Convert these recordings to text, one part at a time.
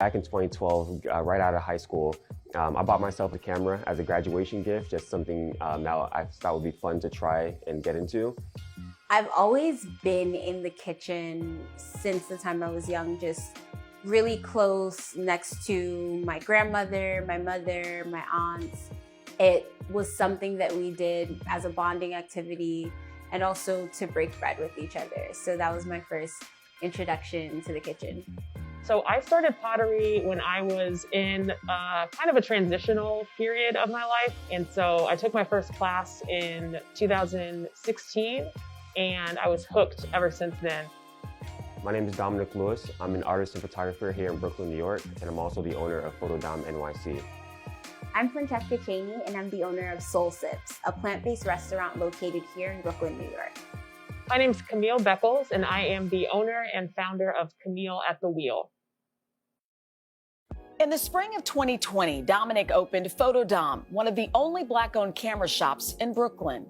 Back in 2012, right out of high school, I bought myself a camera as a graduation gift, just something now I thought would be fun to try and get into. I've always been in the kitchen since the time I was young, just really close next to my grandmother, my mother, my aunts. It was something that we did as a bonding activity and also to break bread with each other. So that was my first introduction to the kitchen. So I started pottery when I was in kind of a transitional period of my life. And so I took my first class in 2016 and I was hooked ever since then. My name is Dominic Lewis. I'm an artist and photographer here in Brooklyn, New York, and I'm also the owner of Photodom NYC. I'm Francesca Cheney and I'm the owner of Soul Sips, a plant-based restaurant located here in Brooklyn, New York. My name is Camille Beckles, and I am the owner and founder of Camille at the Wheel. In the spring of 2020, Dominic opened Photodom, one of the only Black-owned camera shops in Brooklyn.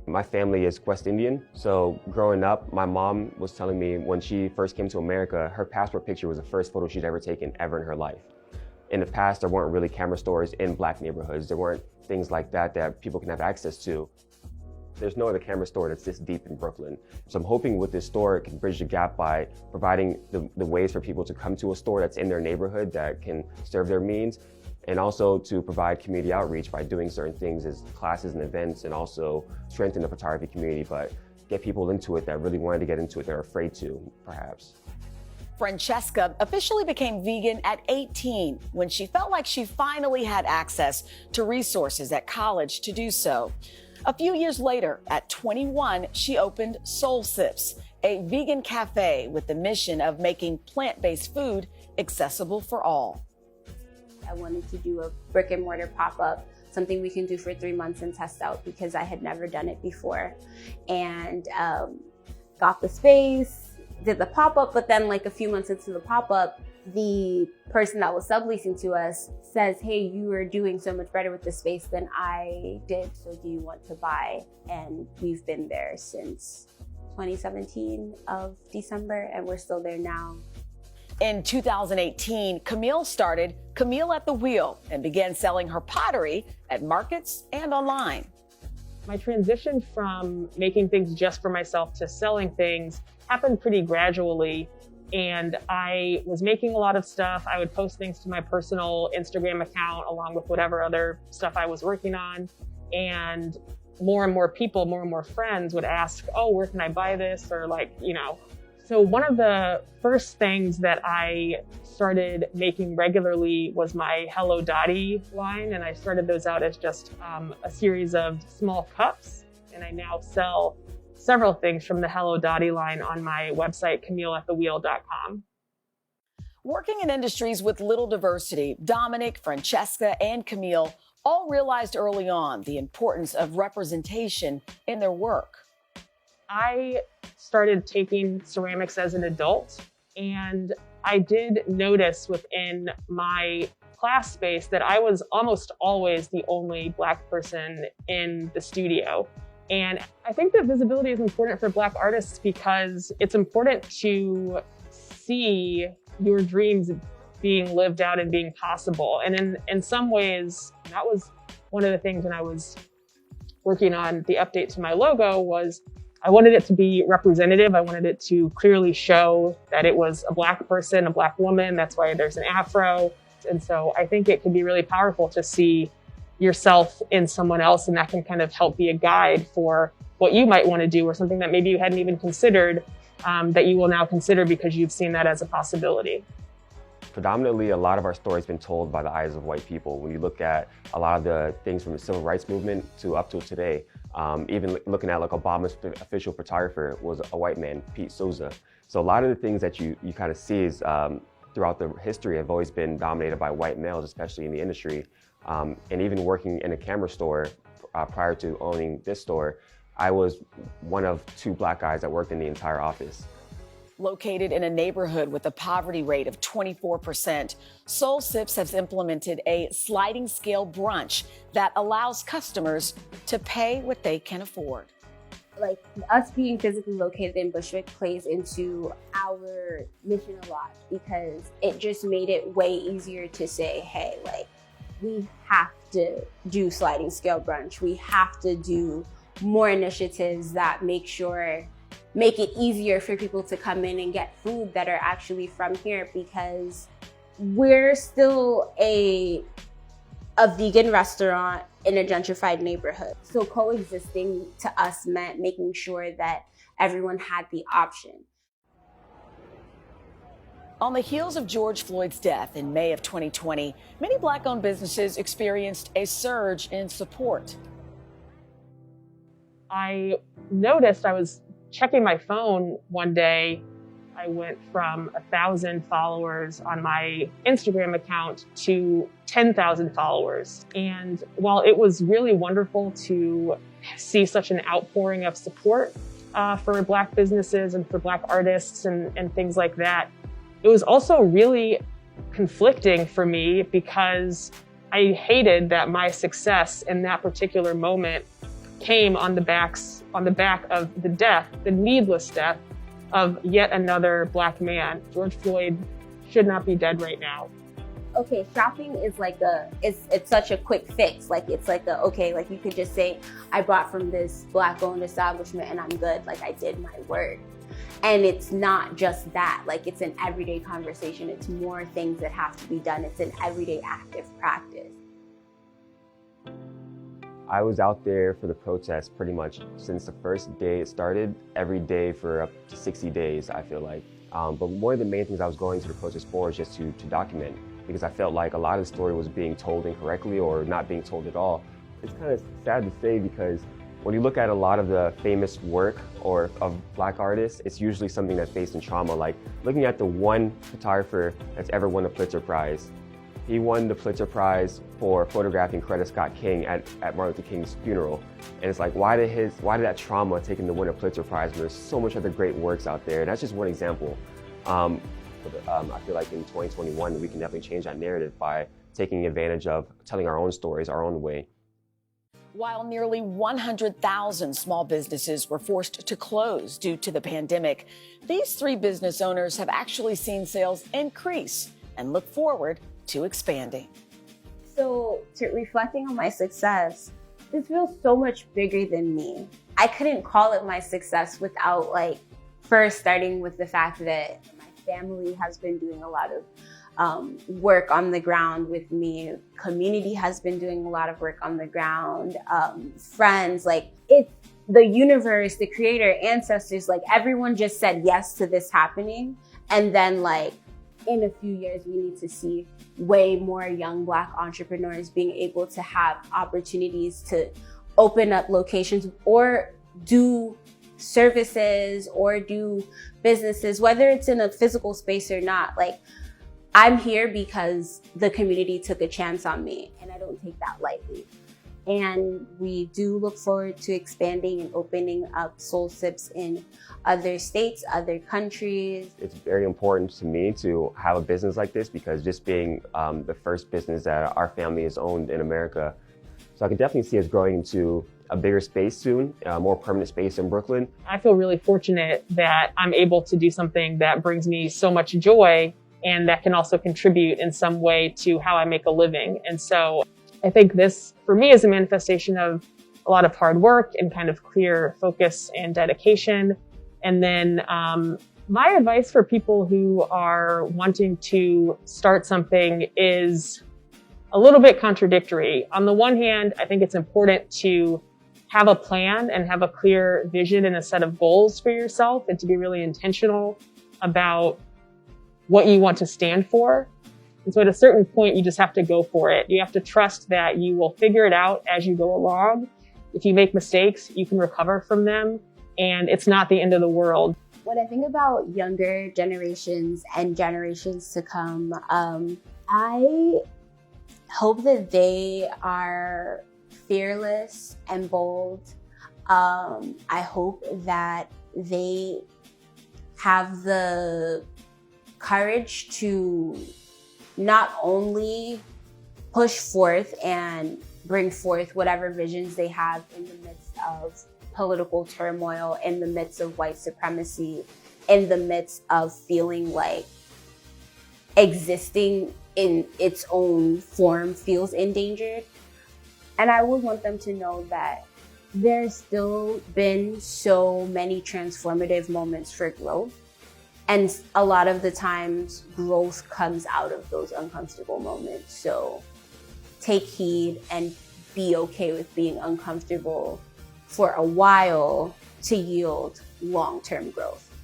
My family is West Indian, so growing up, my mom was telling me when she first came to America, her passport picture was the first photo she'd ever taken ever in her life. In the past, there weren't really camera stores in Black neighborhoods. There weren't things like that people can have access to. There's no other camera store that's this deep in Brooklyn. So I'm hoping with this store, it can bridge the gap by providing the ways for people to come to a store that's in their neighborhood that can serve their needs, and also to provide community outreach by doing certain things as classes and events, and also strengthen the photography community, but get people into it that really wanted to get into it, they're afraid to, perhaps. Francesca officially became vegan at 18 when she felt like she finally had access to resources at college to do so. A few years later, at 21, she opened Soul Sips, a vegan cafe with the mission of making plant-based food accessible for all. I wanted to do a brick and mortar pop-up, something we can do for 3 months and test out because I had never done it before. And got the space, did the pop-up, but then like a few months into the pop-up, the person that was subleasing to us says, hey, you are doing so much better with the space than I did, so do you want to buy? And we've been there since 2017 of December, and we're still there now. In 2018, Camille started Camille at the Wheel and began selling her pottery at markets and online. My transition from making things just for myself to selling things happened pretty gradually. And I was making a lot of stuff. I would post things to my personal Instagram account along with whatever other stuff I was working on. And more people, more and more friends would ask, oh, where can I buy this? Or So one of the first things that I started making regularly was my Hello Dottie line. And I started those out as just a series of small cups. And I now sell several things from the Hello Dottie line on my website, CamilleAtTheWheel.com. Working in industries with little diversity, Dominic, Francesca, and Camille all realized early on the importance of representation in their work. I started taking ceramics as an adult, and I did notice within my class space that I was almost always the only Black person in the studio. And I think that visibility is important for Black artists because it's important to see your dreams being lived out and being possible. And in some ways, that was one of the things when I was working on the update to my logo was I wanted it to be representative. I wanted it to clearly show that it was a Black person, a Black woman. That's why there's an afro. And so I think it can be really powerful to see yourself in someone else, and that can kind of help be a guide for what you might want to do or something that maybe you hadn't even considered that you will now consider because you've seen that as a possibility. Predominantly, a lot of our story has been told by the eyes of white people. When you look at a lot of the things from the civil rights movement to up to today, even looking at like Obama's official photographer was a white man, Pete Souza. So a lot of the things that you kind of see is throughout the history have always been dominated by white males, especially in the industry. And even working in a camera store prior to owning this store, I was one of 2 Black guys that worked in the entire office. Located in a neighborhood with a poverty rate of 24%, Soul Sips has implemented a sliding scale brunch that allows customers to pay what they can afford. Like us being physically located in Bushwick plays into our mission a lot because it just made it way easier to say, hey, like we have to do sliding scale brunch. We have to do more initiatives that make it easier for people to come in and get food that are actually from here, because we're still a vegan restaurant in a gentrified neighborhood. So coexisting to us meant making sure that everyone had the option. On the heels of George Floyd's death in May of 2020, many Black-owned businesses experienced a surge in support. I noticed I was checking my phone one day. I went from 1,000 followers on my Instagram account to 10,000 followers. And while it was really wonderful to see such an outpouring of support for Black businesses and for Black artists and things like that, it was also really conflicting for me because I hated that my success in that particular moment came on the back of the death, the needless death of yet another Black man. George Floyd should not be dead right now. Okay, shopping is like it's such a quick fix. Like it's like like you could just say, I bought from this Black owned establishment and I'm good. Like I did my work. And it's not just that, like it's an everyday conversation. It's more things that have to be done. It's an everyday active practice. I was out there for the protest pretty much since the first day it started, every day for up to 60 days, I feel like. But one of the main things I was going to the protest for is just to document, because I felt like a lot of the story was being told incorrectly or not being told at all. It's kind of sad to say, because when you look at a lot of the famous work of Black artists, it's usually something that's based in trauma. Like looking at the one photographer that's ever won the Pulitzer Prize. He won the Pulitzer Prize for photographing Coretta Scott King at Martin Luther King's funeral. And it's like, why did that trauma take him to win a Pulitzer Prize when there's so much other great works out there? And that's just one example. I feel like in 2021, we can definitely change that narrative by taking advantage of telling our own stories our own way. While nearly 100,000 small businesses were forced to close due to the pandemic, these three business owners have actually seen sales increase and look forward to expanding. So, reflecting on my success, this feels so much bigger than me. I couldn't call it my success without first starting with the fact that my family has been doing a lot of work on the ground with me. Community has been doing a lot of work on the ground. Friends, it's the universe, the creator, ancestors, everyone just said yes to this happening. And then in a few years, we need to see way more young Black entrepreneurs being able to have opportunities to open up locations or do services or do businesses, whether it's in a physical space or not. I'm here because the community took a chance on me, and I don't take that lightly. And we do look forward to expanding and opening up Soul Sips in other states, other countries. It's very important to me to have a business like this, because just being the first business that our family has owned in America. So I can definitely see us growing into a bigger space soon, a more permanent space in Brooklyn. I feel really fortunate that I'm able to do something that brings me so much joy and that can also contribute in some way to how I make a living. And so I think this, for me, is a manifestation of a lot of hard work and kind of clear focus and dedication. And then my advice for people who are wanting to start something is a little bit contradictory. On the one hand, I think it's important to have a plan and have a clear vision and a set of goals for yourself, and to be really intentional about what you want to stand for. And so at a certain point, you just have to go for it. You have to trust that you will figure it out as you go along. If you make mistakes, you can recover from them, and it's not the end of the world. When I think about younger generations and generations to come, I hope that they are fearless and bold. I hope that they have the courage to not only push forth and bring forth whatever visions they have in the midst of political turmoil, in the midst of white supremacy, in the midst of feeling like existing in its own form feels endangered. And I would want them to know that there's still been so many transformative moments for growth. And a lot of the times, growth comes out of those uncomfortable moments. So take heed and be okay with being uncomfortable for a while to yield long-term growth.